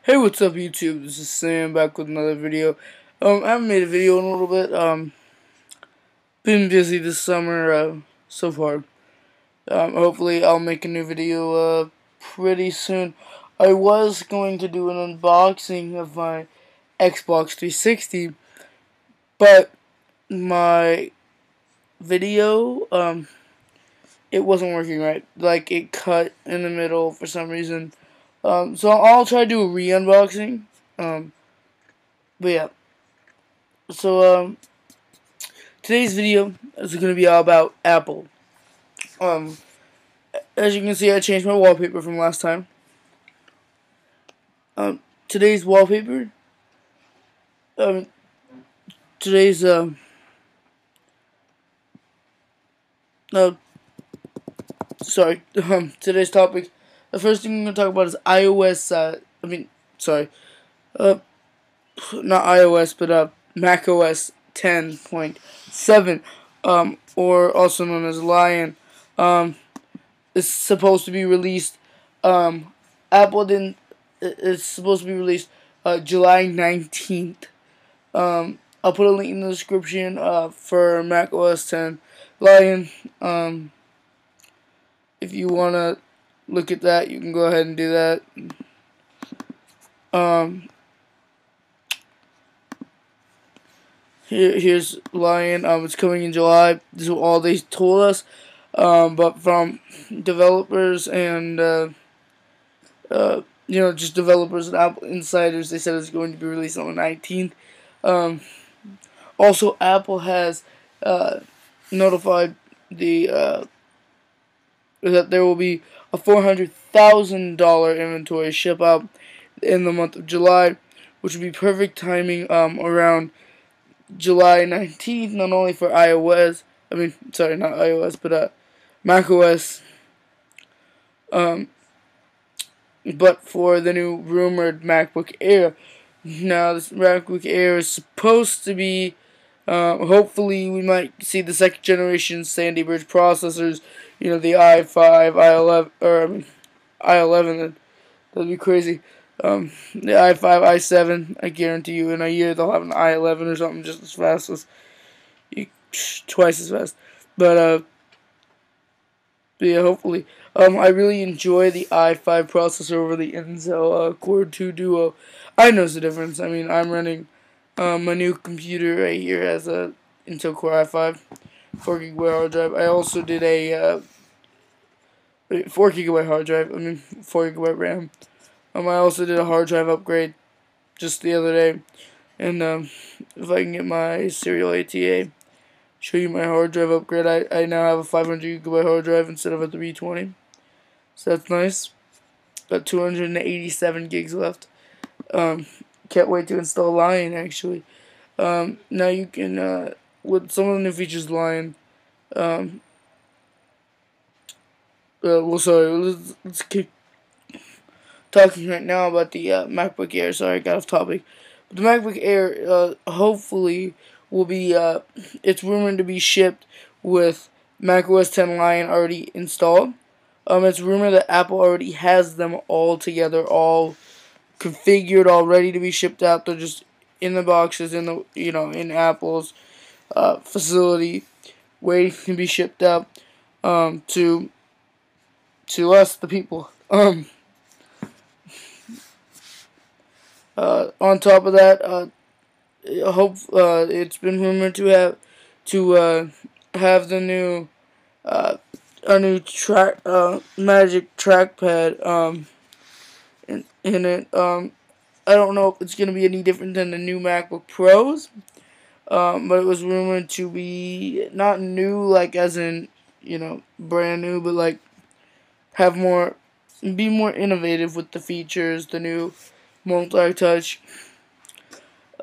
Hey, what's up YouTube? This is Sam back with another video. I haven't made a video in a little bit. Been busy this summer so far. Hopefully I'll make a new video pretty soon. I was going to do an unboxing of my Xbox 360, but my video it wasn't working right. Like, it cut in the middle for some reason. So I'll try to do a re-unboxing. But yeah. So today's video is going to be all about Apple. As you can see, I changed my wallpaper from last time. Today's wallpaper. Today's today's topic. The first thing I'm going to talk about is iOS. Not iOS, but Mac OS 10.7, or also known as Lion. It's supposed to be released. Apple didn't. It's supposed to be released July 19th. I'll put a link in the description for Mac OS 10 Lion. If you wanna look at that, you can go ahead and do that. Here's Lion. It's coming in July. This is all they told us. But from developers and just developers and Apple insiders, they said it's going to be released on the 19th. Also, Apple has notified that there will be a $400,000 inventory ship out in the month of July, which would be perfect timing around July 19th, not only for iOS, not iOS, but Mac OS, but for the new rumored MacBook Air. Now, this MacBook Air is supposed to be, hopefully we might see the second generation Sandy Bridge processors, the i5, i11, that'd be crazy. The i5, i7, I guarantee you in a year they'll have an i11 or something just as fast as, twice as fast. But yeah, hopefully. I really enjoy the i5 processor over the Intel Core 2 Duo. I know the difference. I mean, I'm running my new computer right here as a Intel Core i5, 4GB hard drive. I also did a 4GB hard drive. 4GB RAM. I also did a hard drive upgrade just the other day, and if I can get my serial ATA, show you my hard drive upgrade. I now have a 500GB hard drive instead of a 320, so that's nice. Got 287 gigs left. Can't wait to install Lion, actually. Now you can, with some of the new features Lion, let's keep talking right now about the MacBook Air. Sorry, I got off topic. But the MacBook Air, hopefully, will be, it's rumored to be shipped with Mac OS 10 Lion already installed. It's rumored that Apple already has them all together, all configured, all ready to be shipped out. They're just in the boxes, in the, in Apple's facility, waiting to be shipped out to us, the people. On top of that, it's been rumored to have the new Magic Trackpad in it. I don't know if it's gonna be any different than the new MacBook Pros, but it was rumored to be not new, like as in brand new, but like be more innovative with the features, the new multi-touch.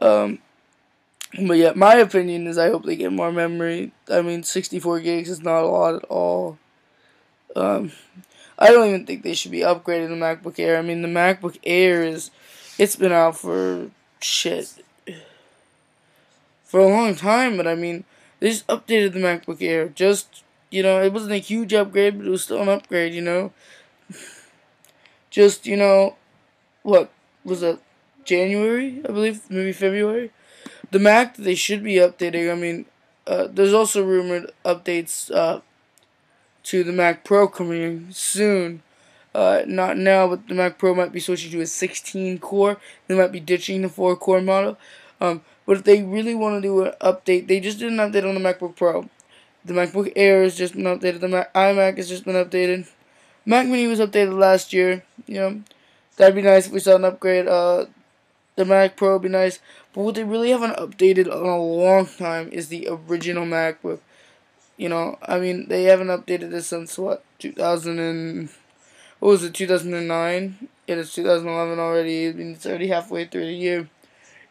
But yeah, my opinion is I hope they get more memory. 64 gigs is not a lot at all. I don't even think they should be upgrading the MacBook Air. The MacBook Air it's been out for a long time, but they just updated the MacBook Air. Just, it wasn't a huge upgrade, but it was still an upgrade, Just, look, was that January, I believe, maybe February. The Mac they should be updating. I mean, there's also rumored updates to the Mac Pro coming soon. Not now, but the Mac Pro might be switching to a 16 core. They might be ditching the 4 core model. But if they really want to do an update, they just did an update on the MacBook Pro. The MacBook Air has just been updated. The iMac has just been updated. Mac Mini was updated last year. You know, that'd be nice if we saw an upgrade. The Mac Pro would be nice. But what they really haven't updated in a long time is the original MacBook. You know, I mean, they haven't updated this since, what, 2009? It is 2011 already. I mean, it's already halfway through the year.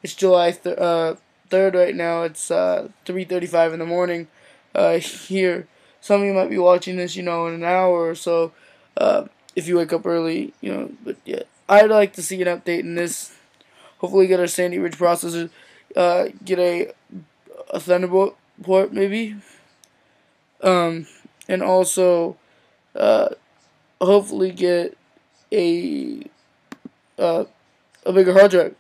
It's July 3rd right now. It's 3:35 in the morning here. Some of you might be watching this, you know, in an hour or so, if you wake up early, you know. But yeah, I'd like to see an update in this. Hopefully get our Sandy Ridge processor, get a Thunderbolt port maybe, and also hopefully get a bigger hard drive.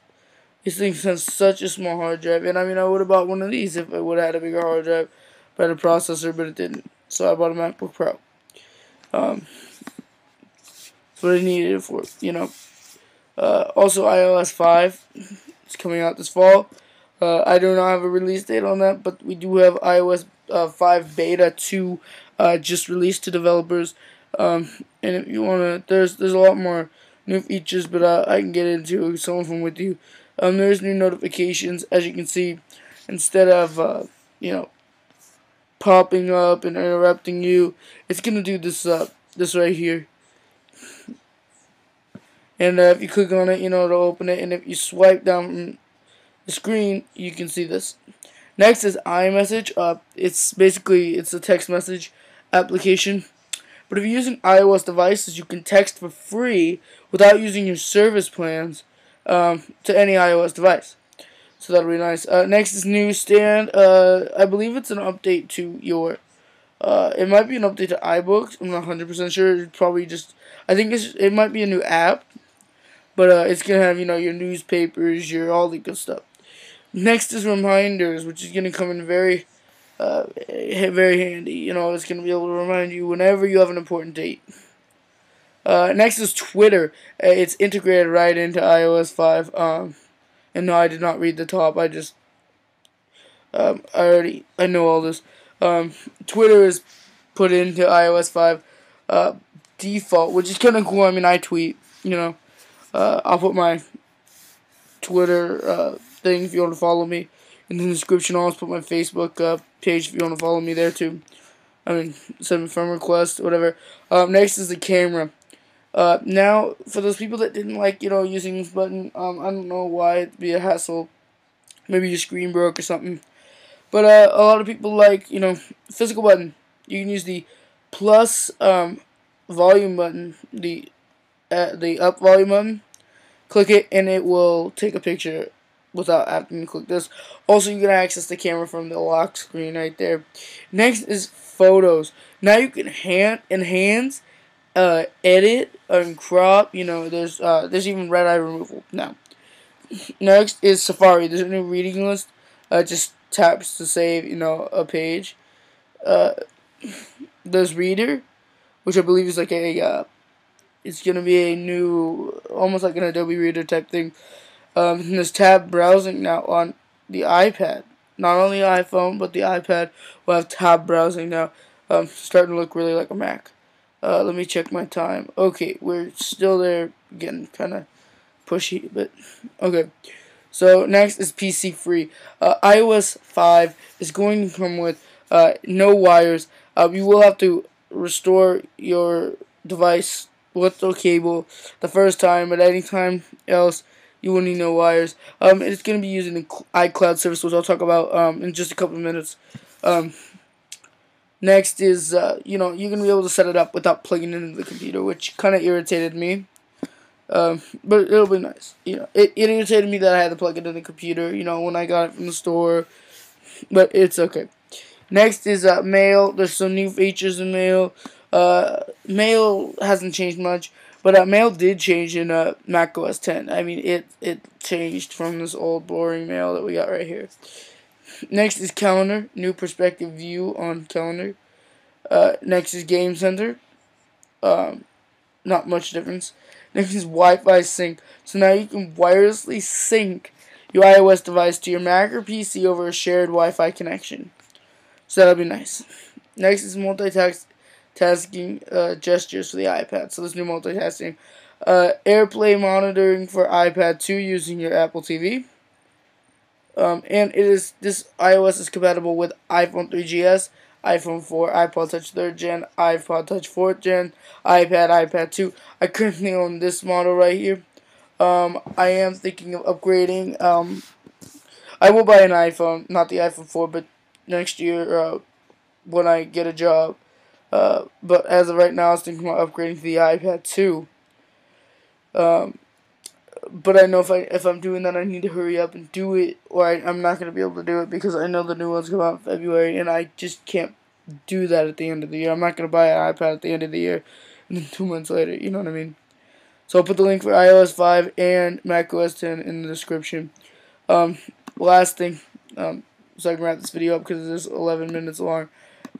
This thing has such a small hard drive, and I mean I would have bought one of these if I would have had a bigger hard drive, better processor, but it didn't. So I bought a MacBook Pro. That's what I needed it for, you know. Also, iOS 5 is coming out this fall. I do not have a release date on that, but we do have iOS 5 Beta 2 just released to developers. And if you wanna, there's a lot more new features, but I can get into some of them with you. There's new notifications, as you can see, instead of you know, popping up and interrupting you, it's gonna do this this right here. And if you click on it, you know, it'll open it. And if you swipe down from the screen, you can see this. Next is iMessage. It's a text message application. But if you're using iOS devices, you can text for free without using your service plans to any iOS device. So that'll be nice. Next is Newsstand. I believe it's an update to your. It might be an update to iBooks. I'm not 100% sure. It's probably just. I think it might be a new app. But it's going to have, you know, your newspapers, your all the good stuff. Next is Reminders, which is going to come in very handy. You know, it's going to be able to remind you whenever you have an important date. Next is Twitter. It's integrated right into iOS 5. And no, I did not read the top. I just, I know all this. Twitter is put into iOS 5 default, which is kind of cool. I mean, I tweet, you know. I'll put my Twitter thing if you want to follow me in the description. I'll also put my Facebook page if you want to follow me there too. I mean, send me a friend request, whatever. Next is the camera. Now, for those people that didn't like, you know, using this button, I don't know why it'd be a hassle. Maybe your screen broke or something. But a lot of people like, you know, physical button. You can use the plus volume button, the up volume button. Click it and it will take a picture without having to click this. Also, you can access the camera from the lock screen right there. Next is photos. Now you can enhance, edit, and crop. You know, there's even red eye removal now. Next is Safari. There's a new reading list. Just taps to save, you know, a page. There's Reader, which I believe is like a it's gonna be a new, almost like an Adobe Reader type thing. And there's tab browsing now on the iPad. Not on the iPhone, but the iPad will have tab browsing now. Starting to look really like a Mac. Let me check my time. Okay, we're still there, getting kind of pushy, but okay. So next is PC free. iOS 5 is going to come with no wires. You will have to restore your device with the cable the first time, but any time else you will need no wires. It's going to be using the iCloud service, which I'll talk about in just a couple of minutes. Next is, you know, you're going to be able to set it up without plugging it into the computer, which kind of irritated me. But it'll be nice. You know, it irritated me that I had to plug it in the computer, you know, when I got it from the store. But it's okay. Next is Mail. There's some new features in Mail. Mail hasn't changed much, But mail did change in Mac OS 10. I mean, it changed from this old boring mail that we got right here. Next is Calendar, new perspective view on Calendar. Next is Game Center. Not much difference. Next is Wi-Fi sync. So now you can wirelessly sync your iOS device to your Mac or PC over a shared Wi-Fi connection. So that'll be nice. Next is multitasking gestures for the iPad. So this new multitasking. AirPlay monitoring for iPad 2 using your Apple TV. And this iOS is compatible with iPhone 3GS, iPhone 4, iPod Touch 3rd Gen, iPod Touch 4th Gen, iPad 2. I currently own this model right here. I am thinking of upgrading. I will buy an iPhone, not the iPhone 4, but next year when I get a job. But as of right now, I was thinking about upgrading to the iPad 2. But I know if I'm doing that, I need to hurry up and do it, or I'm not going to be able to do it because I know the new ones come out in February, and I just can't do that at the end of the year. I'm not going to buy an iPad at the end of the year, and then 2 months later, you know what I mean? So I'll put the link for iOS 5 and macOS 10 in the description. Last thing, so I can wrap this video up because it is 11 minutes long.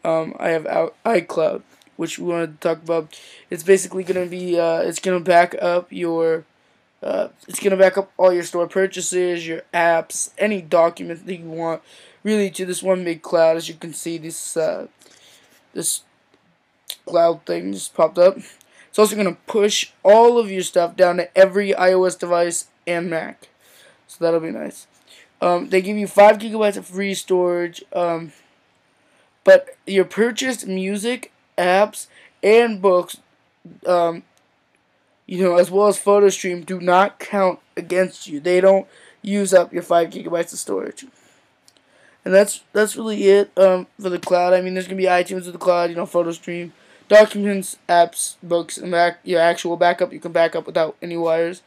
I have iCloud, which we wanted to talk about. It's basically going to be, it's going to back up your... it's going to back up all your store purchases, your apps, any document that you want, really to this one big cloud. As you can see, this cloud thing just popped up. It's also going to push all of your stuff down to every iOS device and Mac. So that'll be nice. They give you 5 gigabytes of free storage, but your purchased music, apps, and books, as well as PhotoStream, do not count against you. They don't use up your 5 gigabytes of storage. And that's really it for the cloud. I mean, there's going to be iTunes with the cloud, PhotoStream, documents, apps, books, and your actual backup. You can back up without any wires.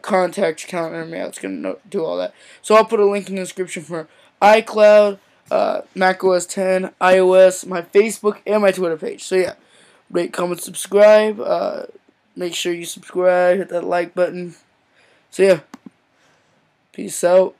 Contacts, calendar, mail. It's going to do all that. So I'll put a link in the description for iCloud, macOS 10, iOS, my Facebook, and my Twitter page. So yeah, rate, comment, subscribe. Make sure you subscribe, hit that like button. So yeah, peace out.